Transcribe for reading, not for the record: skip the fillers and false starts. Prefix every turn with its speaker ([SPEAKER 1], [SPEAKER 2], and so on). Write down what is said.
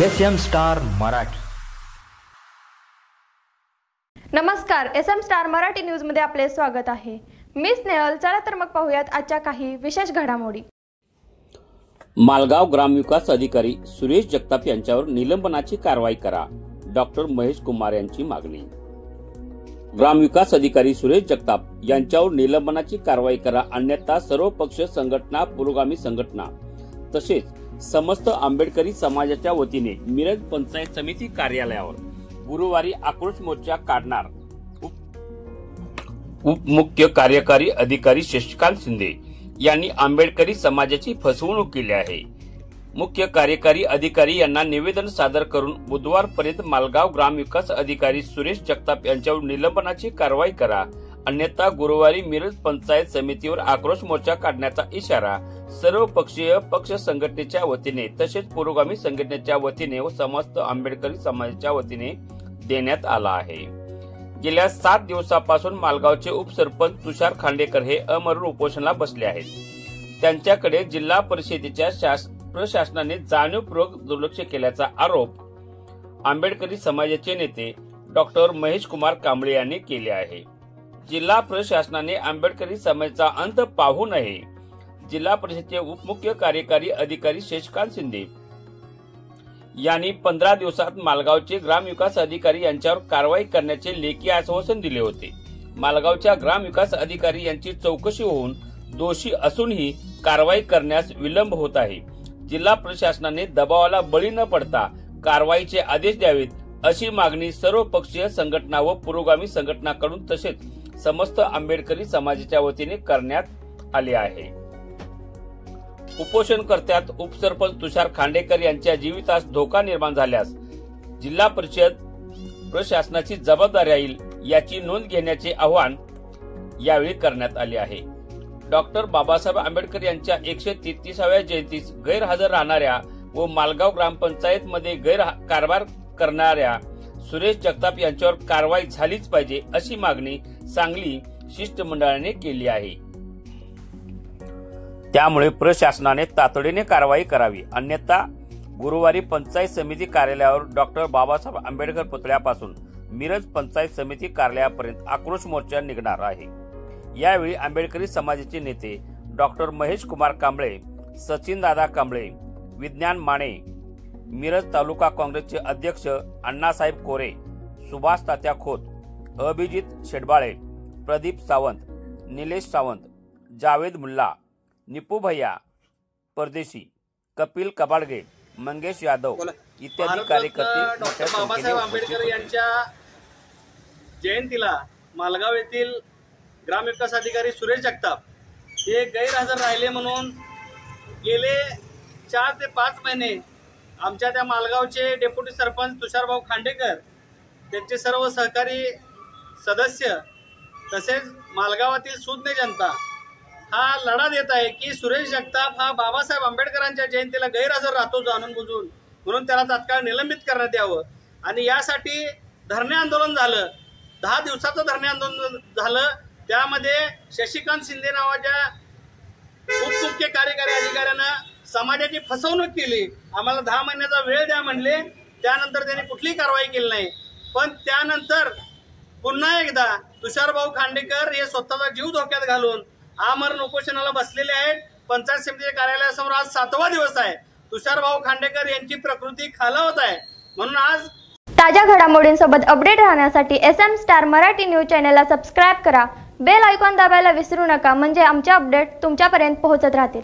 [SPEAKER 1] SM star Marathi.
[SPEAKER 2] नमस्कार, SM star Marathi news मध्ये आपले स्वागत आहे। मी स्नेहल। चला तर मग पाहूयात आजच्या काही विशेष घडामोडी।
[SPEAKER 3] मालगाव ग्रामविकास अधिकारी सुरेश जगताप यांच्यावर निलंबनाची कारवाई करा, डॉक्टर महेश कुमार यांची मागणी। ग्रामविकास अधिकारी सुरेश जगताप यांच्यावर निलंबनाची कारवाई करा, अन्यथा सर्व पक्ष संघटना, पुरोगामी संघटना तसेच समस्त आंबेडकरी समाजाच्या वतीने मिरज पंचायत समिती कार्यालयावर गुरुवारी आक्रोश मोर्चा काढणार। उपमुख्य कार्यकारी अधिकारी शशिकांत शिंदे यांनी आंबेडकरी समाजाची फसवणूक केली आहे। मुख्य कार्यकारी अधिकारी यांना निवेदन सादर करून बुधवारपर्यंत मालगाव ग्रामविकास अधिकारी सुरेश जगताप यांच्यावर निलंबनाची कारवाई करा, अन्यथा गुरुवारी मिरज पंचायत समितीवर आक्रोश मोर्चा काढण्याचा इशारा सर्व पक्षीय पक्ष संघटनेच्या वतीने तसेच पुरोगामी संघटनेच्या वतीने व समस्त आंबेडकरी समाजाच्या वतीने देण्यात आला आहे। गेल्या 7 दिवसापासून मालगावचे उपसरपंच तुषार खांडेकर हे अमरण उपोषणाला बसले आहेत। त्यांच्याकडे जिल्हा परिषदेच्या प्रशासनाने जाणीवपूर्वक दुर्लक्ष केल्याचा आरोप आंबेडकरी समाजाचे नेते डॉक्टर महेश कुमार कांबळे यांनी केले आहे। जिल्हा प्रशासनाने आंबेडकरी समाजाचा अंत पाहू नये। जिल्हा परिषदेचे उपमुख्य कार्यकारी अधिकारी शशिकांत शिंदे यांनी 15 दिवसात मालगावचे ग्रामविकास अधिकारी यांच्यावर कारवाई करण्याचे लेखी आश्वासन दिले होते। मालगावच्या ग्रामविकास अधिकारी यांची चौकशी होऊन दोषी असूनही कारवाई करण्यास विलंब होत आहे। जिल्हा प्रशासनाने दबावाला बळी न पडता कारवाईचे आदेश द्यावेत, अशी मागणी सर्व पक्षीय संघटना व पुरोगामी संघटनाकडून तसेच समस्त आंबेडकरी समाजाच्या वतीने करण्यात आले आहे। उपोषणकर्त्यात उपसरपंच तुषार खांडेकर यांच्या जीवितास धोका निर्माण झाल्यास जिल्हा परिषद प्रशासनाची जबाबदारी राहील, याची नोंद घेण्याचे आवाहन यावेळी करण्यात आले आहे। डॉक्टर बाबासाहेब आंबेडकर यांच्या 133व्या जयंतीस गैरहजर राहणाऱ्या व मालगाव ग्रामपंचायत मध्ये गैरकारभार करणाऱ्या सुरेश जगताप यांच्यावर कारवाई झालीच पाहिजे, अशी मागणी सांगली शिष्टमंडळाने केली आहे। त्यामुळे प्रशासनाने तातडीने कारवाई करावी, अन्यथा गुरुवारी पंचायत समिती कार्यालयावर डॉक्टर बाबासाहेब आंबेडकर पुतळ्यापासून मिरज पंचायत समिती कार्यालयापर्यंत आक्रोश मोर्चा निघणार आहे। यावेळी आंबेडकरी समाजाचे नेते डॉक्टर महेश कुमार कांबळे, सचिन दादा कांबळे, विज्ञान माने, मिरज तालुका काँग्रेसचे अध्यक्ष अण्णासाहेब कोरे, सुभाष तात्या खोत, अभिजित शेडबाळे, प्रदीप सावंत, निलेश सावंत, जावेद मुल्ला, निपू भैया परदेशी, कपिल कबाडगे, मंगेश यादव इत्यादी कार्यकर्ते
[SPEAKER 4] डॉक्टर बाबासाहेब आंबेडकर यांच्या जयंतीला मालगाव येथील ग्रामविकास अधिकारी सुरेश जगताप हे गैरहजर राहिले म्हणून गेले 4 ते 5 महिने आमच्या त्या मालगावचे डेप्युटी सरपंच तुषारभाऊ खांडेकर, त्यांचे सर्व सहकारी सदस्य तसेच मालगावातील सुज्ञ जनता हा लढा देत आहे की सुरेश जगताप हा बाबासाहेब आंबेडकरांच्या जयंतीला गैरहजर राहतो जाणून बुजून, म्हणून त्याला तात्काळ निलंबित करण्यात यावं। आणि यासाठी धरणे आंदोलन झालं, 10 दिवसाचं धरणे आंदोलन झालं। त्यामध्ये शशिकांत शिंदे नावाच्या उपमुख्य कार्यकारी अधिकाऱ्यानं समाजाची फसवणूक केली, आम्हाला 10 महिन्याचा वेळ द्या म्हणले। त्यानंतर त्यांनी कुठलीही कारवाई केली नाही। पण त्यानंतर पुन्हा एकदा तुषारभाऊ खांडेकर हे स्वतःचा जीव धोक्यात घालून आमरण उपोषणाला बसलेले आहेत। पंचायत समितीच्या कार्यालयासमोर आज 7वा दिवस आहे। तुषारभाऊ खांडेकर यांची प्रकृती खालावत आहे, म्हणून आज
[SPEAKER 2] ताज्या घडामोडींसोबत अपडेट राहण्यासाठी SM स्टार मराठी न्यूज चॅनलला सबस्क्राइब करा, बेल आयकॉन दाबायला विसरू नका, म्हणजे आमचे अपडेट तुमच्यापर्यंत पोहोचत राहतील।